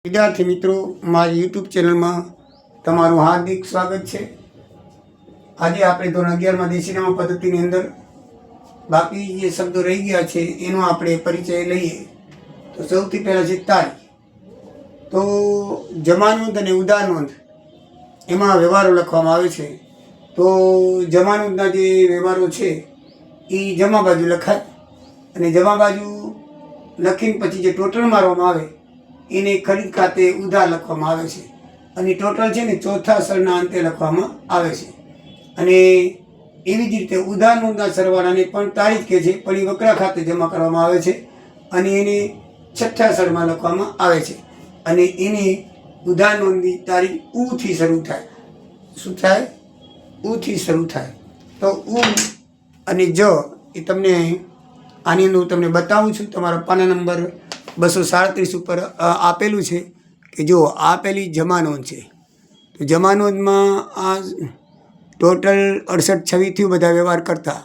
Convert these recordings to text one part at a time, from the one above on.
વિદ્યાર્થી મિત્રો, મારી યુટ્યુબ ચેનલમાં તમારું હાર્દિક સ્વાગત છે। આજે આપણે ધોરણ 11માં દેશીનામા પદ્ધતિની અંદર બાકી જે શબ્દો રહી ગયા છે એનો આપણે પરિચય લઈએ। તો સૌથી પહેલાં છે તારીખ। તો જમા નોંધ અને ઉધાર નોંધ એમાં વ્યવહારો લખવામાં આવે છે। તો જમા નોંધના જે વ્યવહારો છે એ જમા બાજુ લખાય અને જમા બાજુ લખીને પછી જે ટોટલ મારવામાં આવે એને ખરીદ ખાતે ઉધાર લખવામાં આવે છે અને ટોટલ છે ને ચોથા સરના અંતે લખવામાં આવે છે। અને એવી જ રીતે ઉધાર નોંધના સરવાળાને પણ તારીખ કહે છે, પણ એ વકરા ખાતે જમા કરવામાં આવે છે અને એને છઠ્ઠા સરમાં લખવામાં આવે છે અને એને ઉધાર નોંધની તારીખ ઉથી શરૂ થાય। શું થાય? ઉથી શરૂ થાય। તો ઉ અને જ એ તમને આની અંદર હું તમને બતાવું છું। તમારા પાના નંબર 237 ઉપર આપેલું છે કે જો આપેલી જમા નોંધ છે। તો જમા નોંધમાં આ ટોટલ 68-26 થયું બધા વ્યવહાર કરતા,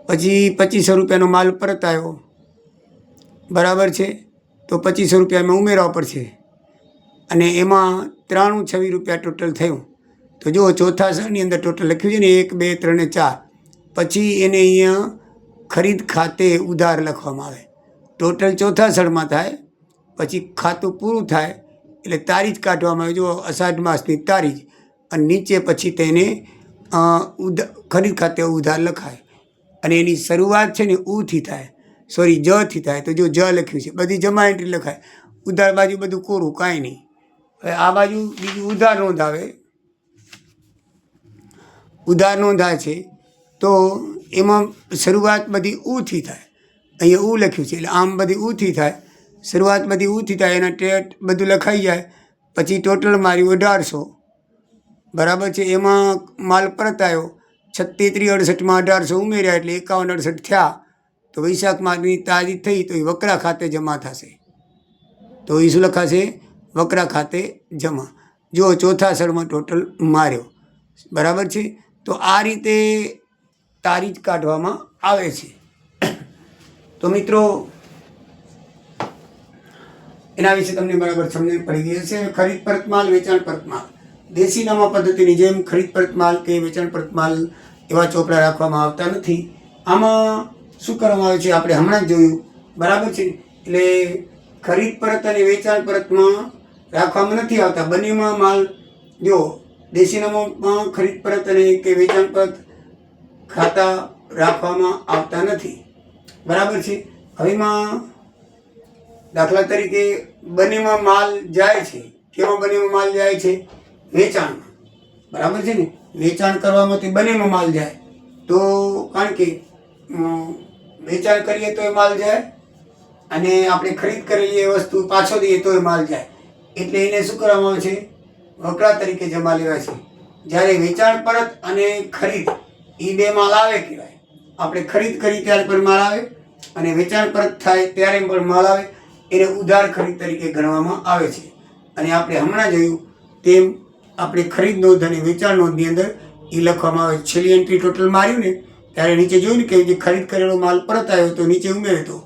પછી 2500 રૂપિયાનો માલ પરત આવ્યો, બરાબર છે। તો 2500 રૂપિયામાં ઉમેરવા પડશે અને એમાં 93-26 રૂપિયા ટોટલ થયું। તો જો ચોથા સરની અંદર ટોટલ લખ્યું છે ને 1, 2, 3 અને 4, પછી એને અહીંયા ખરીદ ખાતે ઉધાર લખવામાં આવે। ટોટલ ચોથા સળમાં થાય, પછી ખાતું પૂરું થાય એટલે તારીખ કાઢવામાં આવે। જો અષાઢ માસની તારીખ અને નીચે પછી તેને ખરીદ ખાતે ઉધાર લખાય અને એની શરૂઆત છે ને ઉથી થાય, સોરી જથી થાય। તો જો જ લખ્યું છે, બધી જમા એન્ટ્રી લખાય, ઉધાર બાજુ બધું કોરું, કાંઈ નહીં। હવે આ બાજુ બીજું ઉધાર નોંધ આવે। ઉધાર નોંધાય છે તો એમાં શરૂઆત બધી ઉથી થાય, અહીંયા ઉ લખ્યું છે એટલે આમ બધી ઉથી થાય, શરૂઆત બધી ઉથી થાય, એના ટેટ બધું લખાઈ જાય। પછી ટોટલ મારી 1800, બરાબર છે। એમાં માલ પરત આવ્યો 33-68માં 1800 ઉમેર્યા એટલે 51-68 થયા। તો વૈશાખ માસની તારીખ થઈ તો એ વકરા ખાતે જમા થશે। તો એ શું લખાશે? વકરા ખાતે જમા। જો ચોથા સળમાં ટોટલ માર્યો, બરાબર છે। તો આ રીતે તારીખ કાઢવામાં આવે છે। તો મિત્રો એના વિશે તમને બરાબર સમજણ પડી ગઈ હશે। ખરીદ પરત માલ, વેચાણ પરત માલ, દેશીનામા પદ્ધતિની જેમ ખરીદ પરત માલ કે વેચાણ પરત માલ એવા ચોપડા રાખવામાં આવતા નથી। આમાં શું કરવામાં આવે છે આપણે હમણાં જ જોયું, બરાબર છે। એટલે ખરીદ પરત અને વેચાણ પરતમાં રાખવામાં નથી આવતા, બંનેમાં માલ જો દેશીનામામાં ખરીદ પરત અને કે વેચાણ પરત ખાતા રાખવામાં આવતા નથી, બરાબર છે। હવેમાં દાખલા તરીકે બંનેમાં માલ જાય છે, કેમાં બંનેમાં માલ જાય છે? વેચાણમાં, બરાબર છે ને। વેચાણ કરવામાંથી બંનેમાં માલ જાય, તો કારણ કે વેચાણ કરીએ તો એ માલ જાય અને આપણે ખરીદ કરેલી એ વસ્તુ પાછો દઈએ તો એ માલ જાય, એટલે એને શું કરવામાં આવે છે? વકરા તરીકે જમા લેવાય છે। જ્યારે વેચાણ પરત અને ખરીદ એ બે માલ આવે કહેવાય। આપણે ખરીદ કરી ત્યારે પણ માલ આવે અને વેચાણ પરત થાય ત્યારે પણ માલ આવે, એને ઉધાર ખરીદ તરીકે ગણવામાં આવે છે। અને આપણે હમણાં જોયું તેમ આપણે ખરીદ નોંધ અને વેચાણ નોંધની અંદર એ લખવામાં આવે। છેલ્લી એન્ટ્રી ટોટલ માર્યું ને ત્યારે નીચે જોયું ને કે જે ખરીદ કરેલો માલ પરત આવ્યો તો નીચે ઉમેર્યો હતો,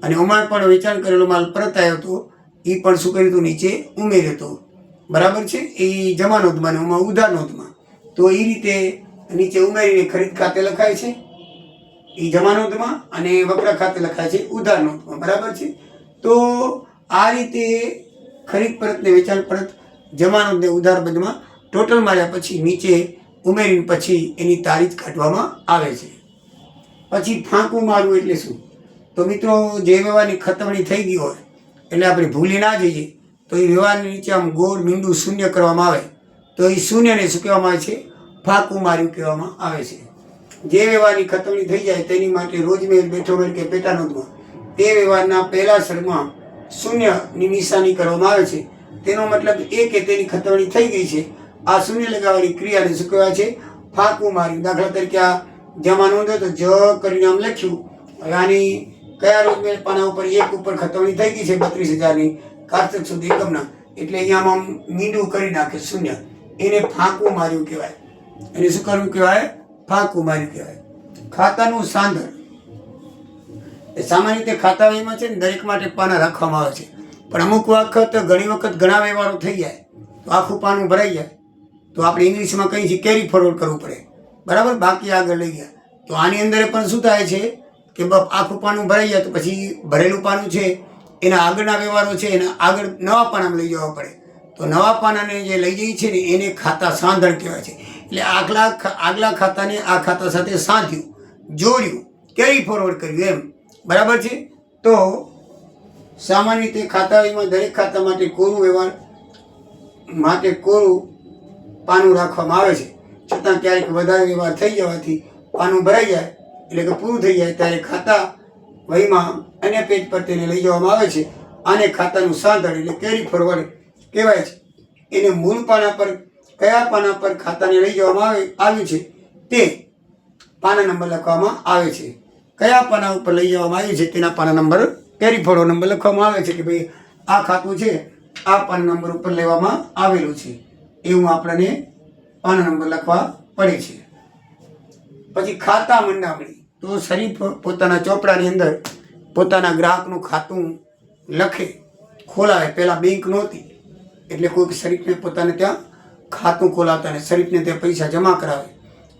અને અમારે પણ વેચાણ કરેલો માલ પરત આવ્યો હતો એ પણ શું કર્યું હતું? નીચે ઉમેર્યો હતો, બરાબર છે। એ જમા નોંધમાં ને એમાં ઉધાર નોંધમાં તો એ રીતે નીચે ઉમેરીને ખરીદ ખાતે લખાય છે એ જમા નોંધમાં, અને વકરા ખાતે લખાય છે ઉધાર નોંધમાં, બરાબર છે। તો આ રીતે ખરીદ પરત ને વેચાણ પરત, જમા નોંધ ને ઉધાર બધમાં ટોટલ માર્યા પછી નીચે ઉમેરીને પછી એની તારીખ કાઢવામાં આવે છે। પછી ફાંકું મારવું એટલે શું? તો મિત્રો જે વ્યવહારની ખતવણી થઈ ગઈ હોય એટલે આપણે ભૂલી ના જઈએ તો એ વ્યવહારની નીચે આમ ગોળ મીંડું શૂન્ય કરવામાં આવે તો એ શૂન્યને શું કહેવામાં આવે છે? ફાંકું માર્યું કહેવામાં આવે છે। જે વ્યવહારની ખતવણી થઈ જાય તેની માટે રોજમેર, બેઠોમેર કે પેટા નોંધમાં તે વ્યવહારના પહેલા સરમાં શૂન્યની નિશાની કરવામાં આવે છે। તેનો મતલબ એ કે તેની ખતવણી થઈ ગઈ છે। આ શૂન્ય લગાવવાની ક્રિયાને શું કહેવાય છે? ફાંકું માર્યું। દાખલા તરીકે આ જમા નોંધો તો જ કરીને આમ લખ્યું, હવે આની કયા રોજમેર પાના ઉપર 1 ઉપર ખતવણી થઈ ગઈ છે 32,000ની કારતક સુધી એકમના, એટલે અહીંયા આમ મીંડું કરી નાખે શૂન્ય, એને ફાંકું માર્યું કહેવાય। એને શું કરવું કહેવાય? ફાંકું માર્યું કહેવાય। ખાતાનું સાંધર, સામાન્ય રીતે ખાતા વહીમાં છે ને દરેક માટે પાના રાખવામાં આવે છે, પણ અમુક વખત ઘણી વખત ઘણા વ્યવહારો થઈ જાય તો આખું પાનું ભરાઈ જાય તો આપણે ઇંગ્લિશમાં કહીએ છીએ કેરી ફોરવર્ડ કરવું પડે, બરાબર, બાકી આગળ લઈ ગયા. તો આની અંદર પણ શું થાય છે કે આખું પાનું ભરાઈ જાય તો પછી ભરેલું પાનું છે એના આગળના વ્યવહારો છે એના આગળ નવા પાનામાં લઈ જવા પડે. તો નવા પાનાને જે લઈ જઈએ છીએ ને એને ખાતા સાંધણ કહેવાય છે. એટલે આગલા ખાતાને આ ખાતા સાથે સાંધ્યું, જોડ્યું, કેરી ફોરવર્ડ કર્યું એમ, બરાબર છે. તો સામાન્ય રીતે ખાતામાં દરેક ખાતા માટે કોરું વ્યવહાર માટે કોરું પાનું રાખવામાં આવે છે. છતાં ક્યારેક વધારે વ્યવહાર થઈ જવાથી પાનું ભરાઈ જાય એટલે કે પૂરું થઈ જાય ત્યારે ખાતા વહીમાં અન્ય પેજ પર તેને લઈ જવામાં આવે છે. આને ખાતાનું સાંધણ એટલે કેરી ફોરવર્ડ કહેવાય છે. એને મૂળ પાના પર કયા પાના પર ખાતાને લઈ જવામાં આવ્યું છે તે પાના નંબર લખવામાં આવે છે. કયા પાના ઉપર લઈ જવામાં આવ્યું છે તેના પાના નંબર કેરી ફોરવર્ડ નંબર લખવામાં આવે છે કે ભાઈ આ ખાતું છે આ પાના નંબર ઉપર લેવામાં આવેલું છે એવું આપણને પાના નંબર લખવા પડે છે. પછી ખાતા મંડામણી. તો શરીફ પોતાના ચોપડાની અંદર પોતાના ગ્રાહકનું ખાતું લખે, ખોલાવે. પહેલાં બેંક નહોતી એટલે કોઈક શરીફને પોતાને ત્યાં ખાતું ખોલાવતા અને શરીફને ત્યાં પૈસા જમા કરાવે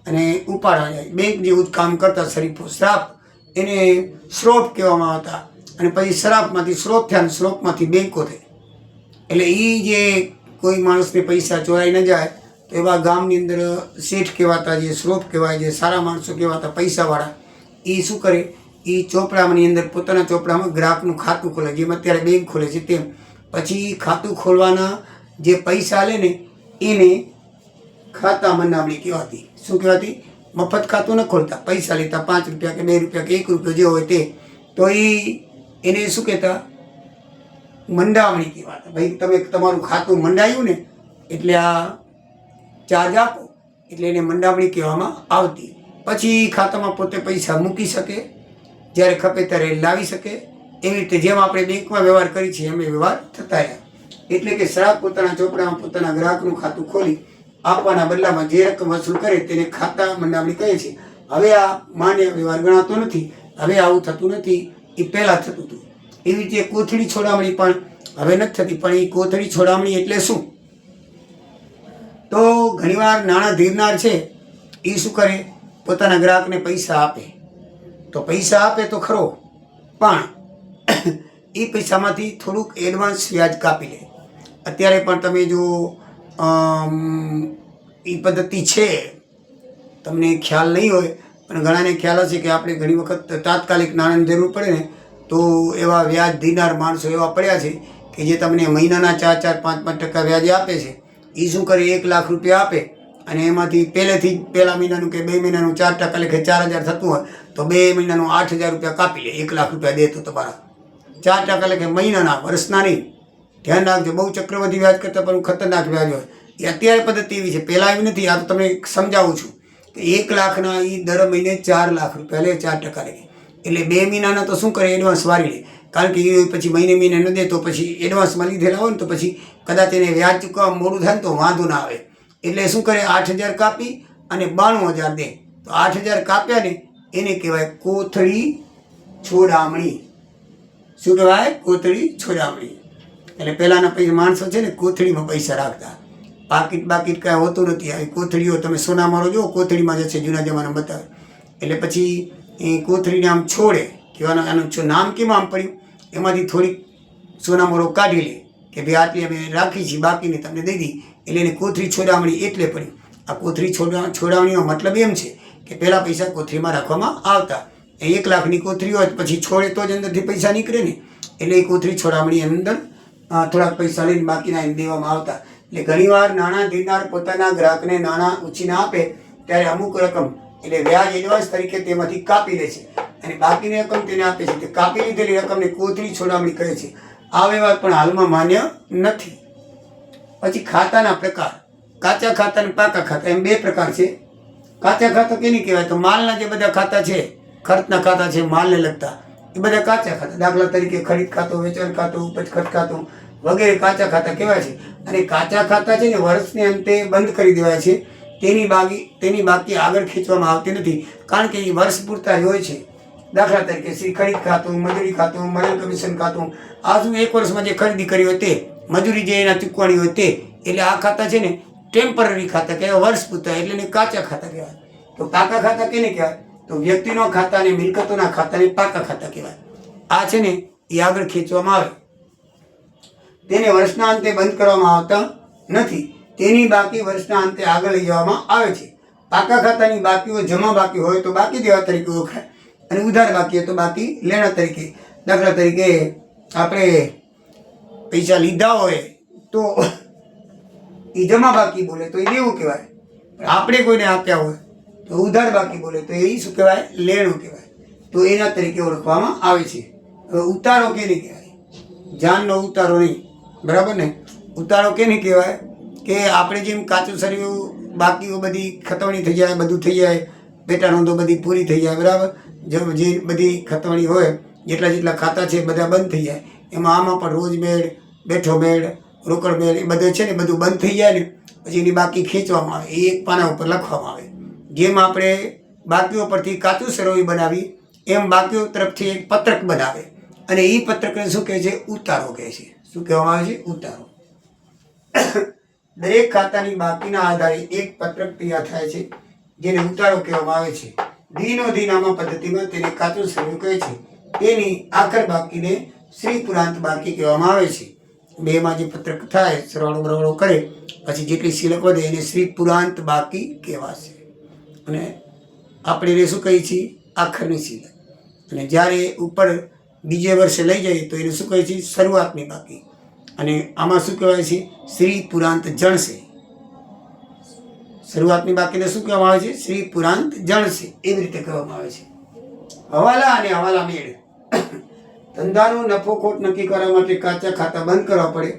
અને ઉપાડવા જાય. બેંક જેવું જ કામ કરતા શરીફો. શ્રાપ એને શ્રોફ કહેવામાં આવતા અને પછી શ્રાપમાંથી શ્રોફ થયા અને શ્રોફમાંથી બેંકો થઈ. એટલે એ જે કોઈ માણસને પૈસા ચોરાઈ ન જાય તો એવા ગામની અંદર શેઠ કહેવાતા, જે શ્રોફ કહેવાય, જે સારા માણસો કહેવાતા પૈસાવાળા, એ શું કરે, એ ચોપડાની અંદર પોતાના ચોપડામાં ગ્રાહકનું ખાતું ખોલે, જેમ અત્યારે બેંક ખોલે છે તેમ. પછી ખાતું ખોલવાના જે પૈસા લે ને એને ખાતા મંડામણી કહેવાતી. શું કહેવાતી? મફત ખાતું ન ખોલતા, પૈસા લેતા, 5 રૂપિયા કે 2 રૂપિયા કે 1 રૂપિયો જે હોય તે. તો એને શું કહેતા? મંડામણી કહેવાતા. ભાઈ તમે તમારું ખાતું મંડાયું ને એટલે આ ચાર્જ આપો, એટલે એને મંડામણી કહેવામાં આવતી. પછી ખાતામાં પોતે પૈસા મૂકી શકે, જ્યારે ખપે ત્યારે લાવી શકે. એવી રીતે જેમ આપણે બેંકમાં વ્યવહાર કરી છીએ એમ વ્યવહાર થતા રહ્યા. એટલે કે શ્રાપ પોતાના ચોપડામાં પોતાના ગ્રાહકનું ખાતું ખોલી આપવાના બદલામાં જે રકમ વસૂલ કરે તેને ખાતા મંડામણી કહે છે. હવે આ માન્ય વ્યવહાર ગણાતો નથી, હવે આવું થતું નથી, એ પહેલાં થતું હતું. એવી રીતે કોથળી છોડામણી પણ હવે નથી થતી. પણ એ કોથળી છોડામણી એટલે શું? તો ઘણીવાર નાણાં ધીરનાર છે એ શું કરે, પોતાના ગ્રાહકને પૈસા આપે. તો પૈસા આપે તો ખરો, પણ એ પૈસામાંથી થોડુંક એડવાન્સ વ્યાજ કાપી લે. અત્યારે પણ તમે જો એ પદ્ધતિ છે, તમને ખ્યાલ નહીં હોય પણ ઘણાને ખ્યાલ હશે કે આપણે ઘણી વખત તાત્કાલિક નાણાંની જરૂર પડે ને તો એવા વ્યાજ ધીરનાર માણસો એવા પડ્યા છે કે જે તમને મહિનાના 4-4, 5-5% વ્યાજે આપે છે. એ શું કરે, 1 લાખ રૂપિયા આપે અને એમાંથી પહેલેથી પહેલા મહિનાનું કે 2 મહિનાનું 4% લેખે 4000 થતું હોય તો 2 મહિનાનું 8000 રૂપિયા કાપી લે. 1 લાખ રૂપિયા દે તો તમારા 4% લેખે મહિનાના, વર્ષના નહીં. ધ્યાન રાખજો, બહુ ચક્રવર્તી વ્યાજ કરતાં પણ ખતરનાક વ્યાજ હોય. એ અત્યારે પદ્ધતિ એવી છે, પહેલાં એવી નથી. આ તો તમને સમજાવું છું કે 1 લાખના એ દર મહિને 4 લાખ રૂપિયા લે, 4% લેખે. એટલે 2 મહિનાના તો શું કરે, એડવાન્સ વારી લે. કારણ કે એ પછી મહિને ન દે તો પછી એડવાન્સમાં લીધેલા હોય ને તો પછી કદાચ એને વ્યાજ ચૂકવવા મોડું થાય ને તો વાંધો ના આવે. એટલે શું કરે, 8000 કાપી અને 92000 દે. તો 8000 કાપ્યા ને એને કહેવાય કોથળી છોડામણી. શું કહેવાય? કોથળી છોડામણી. એટલે પહેલાંના પૈસા માણસો છે ને કોથળીમાં પૈસા રાખતા, બાકીટ કાંઈ હોતું નથી. આવી કોથળીઓ તમે સોનામારો જુઓ, કોથળીમાં જશે, જૂના જમાનામાં બતાવે. એટલે પછી એ કોથળીને આમ છોડે, કહેવાનું આનું નામ કેમ આમ પડ્યું, એમાંથી થોડીક સોનામારો કાઢી લે કે ભાઈ આટલી અમે રાખી છીએ, બાકીને તમને દઈ દી. એટલે એને કોથળી છોડામણી એટલે પડ્યું. આ કોથળી છોડામણીનો મતલબ એમ છે કે પહેલાં પૈસા કોથળીમાં રાખવામાં આવતા. 1 લાખની કોથળી હોય પછી છોડે તો જ અંદરથી પૈસા નીકળે ને. એટલે એ કોથળી છોડામણી અંદર થોડાક પૈસા લઈને બાકીના એને દેવામાં આવતા. એટલે ઘણીવાર નાણાં ધીરનાર પોતાના ગ્રાહકને નાણાં ઉછીના આપે ત્યારે અમુક રકમ એટલે વ્યાજ એડવાન્સ તરીકે તેમાંથી કાપી લે છે અને બાકીની રકમ તેને આપે છે. તે કાપી લીધેલી રકમને કોથળી છોડામણી કહે છે. આ વ્યવહાર પણ હાલમાં માન્ય નથી. પછી ખાતાના પ્રકાર. કાચા ખાતા અને પાકા ખાતા એમ 2 પ્રકાર છે. કાચા ખાતા કેની કહેવાય? તો માલના જે બધા ખાતા છે, ખર્ચના ખાતા છે, માલને લગતા, એ બધા કાચા ખાતા. દાખલા તરીકે ખરીદ ખાતું, વેચાણ ખાતું, ઉપજ ખર્ચ ખાતું વગેરે કાચા ખાતા કહેવાય છે. અને કાચા ખાતા છે ને વર્ષને અંતે બંધ કરી દેવાય છે. તેની બાકી આગળ ખેંચવામાં આવતી નથી, કારણ કે એ વર્ષ પૂરતા જ હોય છે. દાખલા તરીકે શ્રી ખરીદ ખાતું, મજૂરી ખાતું, મળેલ કમિશન ખાતું, આ શું 1 વર્ષમાં જે ખરીદી કરી હોય તે, મજૂરી જે એના ચૂકવાની હોય તે, એટલે આ ખાતા છે ને ટેમ્પરરી ખાતા કહેવાય, વર્ષ પૂરતા, એટલે એને કાચા ખાતા કહેવાય. તો પાકા ખાતા કેને કહેવાય? તો વ્યક્તિનો ખાતા અને મિલકતોના ખાતાને પાકા ખાતા કહેવાય. આ છે ને એ આગળ ખેંચવામાં આવે, તેને વર્ષના અંતે બંધ કરવામાં આવતા નથી. તેની બાકી વર્ષના અંતે આગળ લઈ જવામાં આવે છે. પાકા ખાતાની બાકીઓ જમા બાકી હોય તો બાકી દેવા તરીકે ઓળખાય, અને ઉધાર બાકી હોય તો બાકી લેણા તરીકે. દાખલા તરીકે આપણે પૈસા લીધા હોય તો એ જમા બાકી બોલે તો એ દેવું કહેવાય. આપણે કોઈને આપ્યા હોય તો ઉધાર બાકી બોલે તો એ શું કહેવાય? લેણું કહેવાય. તો એના તરીકે ઓળખવામાં આવે છે. હવે ઉતારો કેને કહેવાય? જાનનો ઉતારો નહીં, બરાબર ને? ઉતારો કેને કહેવાય? કે આપણે જેમ કાચું સર્યું બાકીઓ બધી ખતવણી થઈ જાય, બધું થઈ જાય, પેટા નોંધો બધી પૂરી થઈ જાય, બરાબર? જે બધી ખતવણી હોય, જેટલા ખાતા છે બધા બંધ થઈ જાય. એમાં આમાં પણ રોજ મેળ, બેઠો મેળ, રોકડ મેળ, એ બધું છે ને બધું બંધ થઈ જાય ને પછી એની બાકી ખેંચવામાં આવે, એ એક પાના ઉપર લખવામાં આવે. જેમ આપણે બાકીઓ પરથી કાચું સરવૈયું બનાવી એમ બાકીઓ તરફથી એક પત્રક બનાવે, અને એ પત્રકને શું કહે છે? ઉતારો કહે છે. શું કહેવામાં આવે છે? ઉતારો. દરેક ખાતાની બાકીના આધારે એક પત્રક તૈયાર થાય છે, જેને ઉતારો કહેવામાં આવે છે. દિનોધિનામા પદ્ધતિમાં તેને કાચું સરવૈયું કહે છે. તેની આખર બાકીને શ્રી પુરાંત બાકી કહેવામાં આવે છે. બેમાં જે પત્રક થાય, સરવાળો બરાવળો કરે પછી જેટલી સિલક વધે એને શ્રી પુરાંત બાકી કહેવાશે. અને આપણે એને શું કહીએ છીએ? આખરની સિલક. અને જ્યારે ઉપર બીજે વર્ષે લઈ જઈએ તો એને શું કહીએ છીએ? શરૂઆતની બાકી. અને આમાં શું કહેવાય છે? શ્રી પુરાંત જણસે. શરૂઆતની બાકીને શું કહેવામાં આવે છે? શ્રી પુરાંત જણસે. એવી રીતે કહેવામાં આવે છે. હવાલા અને હવાલા મેળ. ધંધાનો નફો ખોટ નક્કી કરવા માટે કાચા ખાતા બંધ કરવા પડે,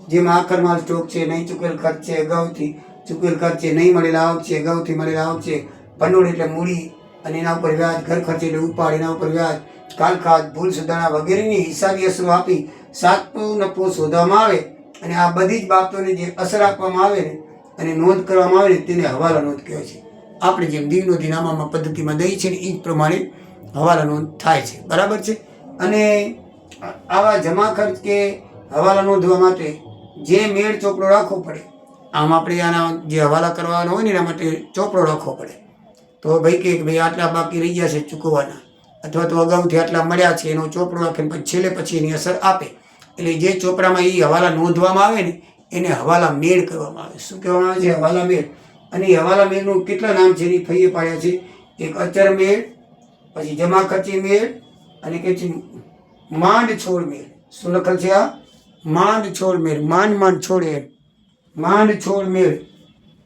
જેમાં આખર માલ સ્ટોક છે, નહીં ચૂકેલ ખર્ચ છે, અગાઉથી ચૂકેલ ખર્ચ છે, નહીં મળેલા આવક છે, અગાઉથી મળેલા આવક છે, ભંડોળ એટલે મૂડી અને એના ઉપર વ્યાજ, ઘર ખર્ચ એટલે ઉપાડ એના ઉપર વ્યાજ, કાલખાત, ભૂલ સુધારણા વગેરેની હિસાબી અસરો આપી સાચો નફો શોધવામાં આવે. અને આ બધી જ બાબતોને જે અસર આપવામાં આવે ને અને નોંધ કરવામાં આવે ને તેને હવાલા નોંધ કહેવાય છે. આપણે જેમ દિનોધિનામામાં પદ્ધતિમાં દઈ છે ને એ જ પ્રમાણે હવાલા નોંધ થાય છે, બરાબર છે? અને આવા જમા ખર્ચ કે હવાલા નોંધવા માટે જે મેળ ચોપડો રાખવો પડે, આમ આપણે આના જે હવાલા કરવાના હોય ને એના માટે ચોપડો રાખવો પડે. તો ભાઈ કે ભાઈ આટલા બાકી રહી ગયા છે ચૂકવવાના, અથવા તો અગાઉથી આટલા મળ્યા છે, એનો ચોપડો રાખીને પછી છેલ્લે પછી એની અસર આપે. એટલે જે ચોપડામાં એ હવાલા નોંધવામાં આવે ને એને હવાલા મેળ કહેવામાં આવે. શું કહેવામાં આવે છે? હવાલા મેળ. અને એ હવાલા મેળનું કેટલા નામ છે એની ફઈએ પાડ્યા છે. એક અચર મેળ, પછી જમા ખર્ચી મેળ, અને કે છે માંડ છોડ મેળ. શું લખેલ છે? આ માંડ છોડ મેળ. માંડ છોડે, માંડ છોડ મેળ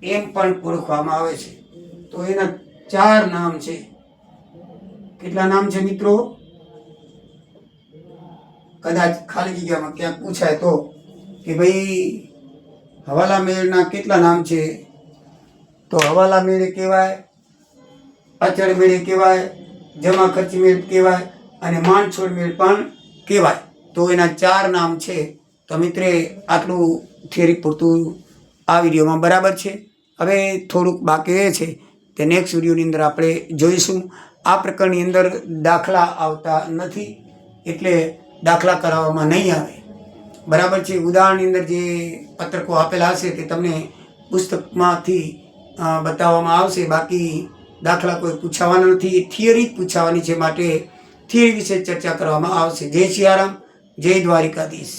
એમ પણ ઓળખવામાં આવે છે. તો એના 4 નામ છે. કેટલા નામ છે મિત્રો? કદાચ ખાલી જગ્યામાં ક્યાંક પૂછાય તો કે ભાઈ હવાલા મેળના કેટલા નામ છે? તો હવાલા મેળે કહેવાય, અચળ મેળે કહેવાય, જમા ખર્ચ મેળ કહેવાય, અને માંડ છોડ મેળ પણ કહેવાય. તો એના 4 નામ છે. તો મિત્રે આટલું થિયરી પૂરતું આ વિડીયોમાં બરાબર છે. હવે થોડુંક બાકી રહે છે તે નેક્સ્ટ વિડીયોની અંદર આપણે જોઈશું. આ પ્રકરણની અંદર દાખલા આવતા નથી, એટલે દાખલા કરાવવામાં નહીં આવે, બરાબર છે? ઉદાહરણની અંદર જે પત્રકો આપેલા હશે તે તમને પુસ્તકમાંથી બતાવવામાં આવશે. બાકી દાખલા કોઈ પૂછાવાના નથી, થિયરી જ પૂછાવાની છે, માટે થિયરી વિશે ચર્ચા કરવામાં આવશે. જય સિયારામ, જય દ્વારિકાધીશ.